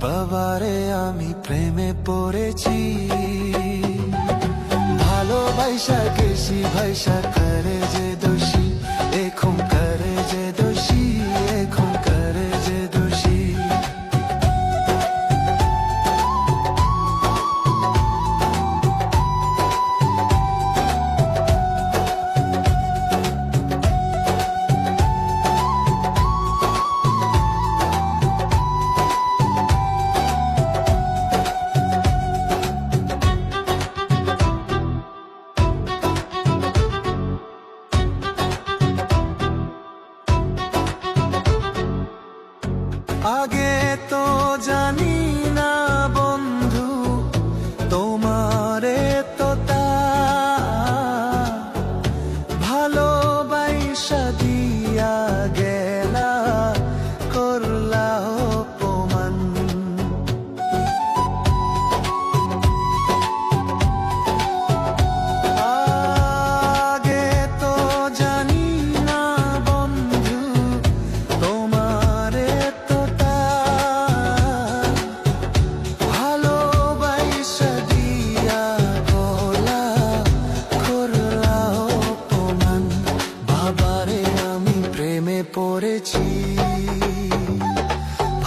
বাবারে আমি প্রেমে পড়েছি, ভালোবাসা গেছি ভাইসা করে যে দোষী, এখন করে যে দোষী, এখন করে যে দোষী। আগে তো জানি না বন্ধু তোমারে তো তা ভালোবাসা দিয়া গেলা করলা অপমান। আগে তো জানি না বন্ধু তোমারে পড়েছি,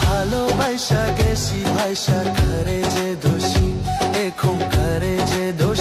ভালোবাসা গেছি ভাইসা করে যে দোষী, এখন করে যে দোষী।